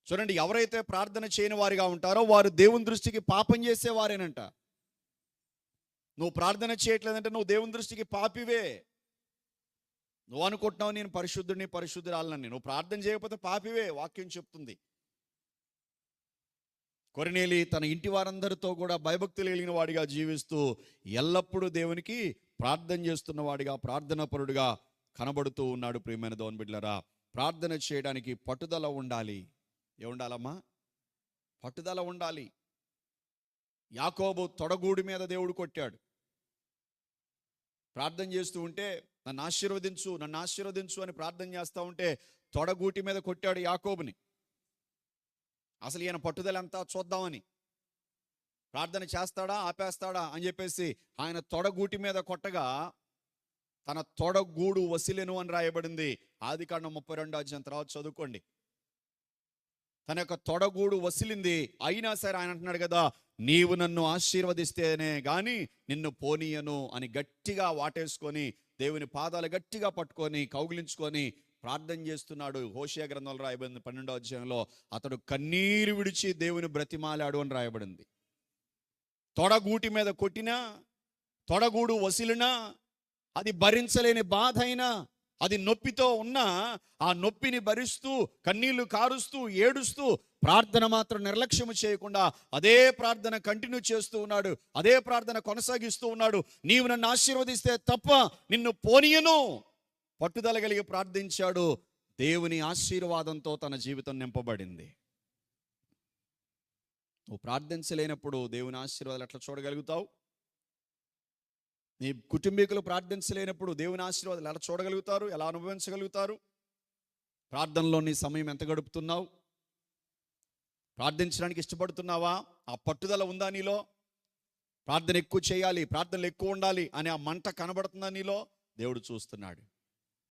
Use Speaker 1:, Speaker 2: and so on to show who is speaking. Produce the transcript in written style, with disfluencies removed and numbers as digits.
Speaker 1: చూడండి, ఎవరైతే ప్రార్థన చేయని వారిగా ఉంటారో వారు దేవుని దృష్టికి పాపం చేసేవారేనంట. నువ్వు ప్రార్థన చేయట్లేదంటే నువ్వు దేవుని దృష్టికి పాపివే. నువ్వు అనుకుంటున్నావు నేను పరిశుద్ధురాలని. నువ్వు ప్రార్థన చేయకపోతే పాపివే, వాక్యం చెప్తుంది. కొర్నేలి తన ఇంటి వారందరితో కూడా భయభక్తులు కలిగిన వాడిగా జీవిస్తూ ఎల్లప్పుడూ దేవునికి ప్రార్థన చేస్తున్న వాడిగా, ప్రార్థనాపరుడుగా కనబడుతూ ఉన్నాడు. ప్రియమైన దేవుని బిడ్డలారా, ప్రార్థన చేయడానికి పట్టుదల ఉండాలి. ఏముండాలమ్మా? పట్టుదల ఉండాలి. యాకోబు తొడగూడి మీద దేవుడు కొట్టాడు. ప్రార్థన చేస్తూ ఉంటే నన్ను ఆశీర్వదించు అని ప్రార్థన చేస్తూ ఉంటే తొడగూటి మీద కొట్టాడు యాకోబుని. అసలు ఈయన పట్టుదల అంతా చూద్దామని, ప్రార్థన చేస్తాడా ఆపేస్తాడా అని చెప్పేసి ఆయన తొడగూటి మీద కొట్టగా తన తొడగూడు వసిలెను అని రాయబడింది. ఆదికాండం 32వ అధ్యాయం తర్వాత చదువుకోండి. తన యొక్క తొడగూడు వసిలింది. అయినా సరే ఆయన అంటున్నాడు కదా, నీవు నన్ను ఆశీర్వదిస్తేనే గాని నిన్ను పోనీయను అని గట్టిగా వాటేసుకొని దేవుని పాదాలు గట్టిగా పట్టుకొని కౌగిలించుకొని ప్రార్థన చేస్తున్నాడు. హోషేయ గ్రంథంలో రాయబడింది 12వ అధ్యాయంలో, అతడు కన్నీరు విడిచి దేవుని బ్రతిమాలాడు అని రాయబడింది. తొడగూటి మీద కొట్టినా, తొడగూడు వసిలినా, అది భరించలేని బాధ అయినా, అది నొప్పితో ఉన్నా ఆ నొప్పిని భరిస్తూ కన్నీళ్లు కారుస్తూ ఏడుస్తూ ప్రార్థన మాత్రం నిర్లక్ష్యం చేయకుండా అదే ప్రార్థన కంటిన్యూ చేస్తూ ఉన్నాడు. అదే ప్రార్థన కొనసాగిస్తూ ఉన్నాడు. నీవు నన్ను ఆశీర్వదిస్తే తప్ప నిన్ను పోనీయను. పట్టుదల కలిగి ప్రార్థించాడు. దేవుని ఆశీర్వాదంతో తన జీవితం నింపబడింది. నువ్వు ప్రార్థించలేనప్పుడు దేవుని ఆశీర్వాదాలు ఎట్లా చూడగలుగుతావు? నీ కుటుంబీకులు ప్రార్థించలేనప్పుడు దేవుని ఆశీర్వాదాలు ఎలా చూడగలుగుతారు? ఎలా అనుభవించగలుగుతారు? ప్రార్థనలో నీ సమయం ఎంత గడుపుతున్నావు? ప్రార్థించడానికి ఇష్టపడుతున్నావా? ఆ పట్టుదల ఉందా నీలో? ప్రార్థన ఎక్కువ చేయాలి, ప్రార్థనలు ఎక్కువ ఉండాలి అనే ఆ మంట కనబడుతుందా నీలో? దేవుడు చూస్తున్నాడు.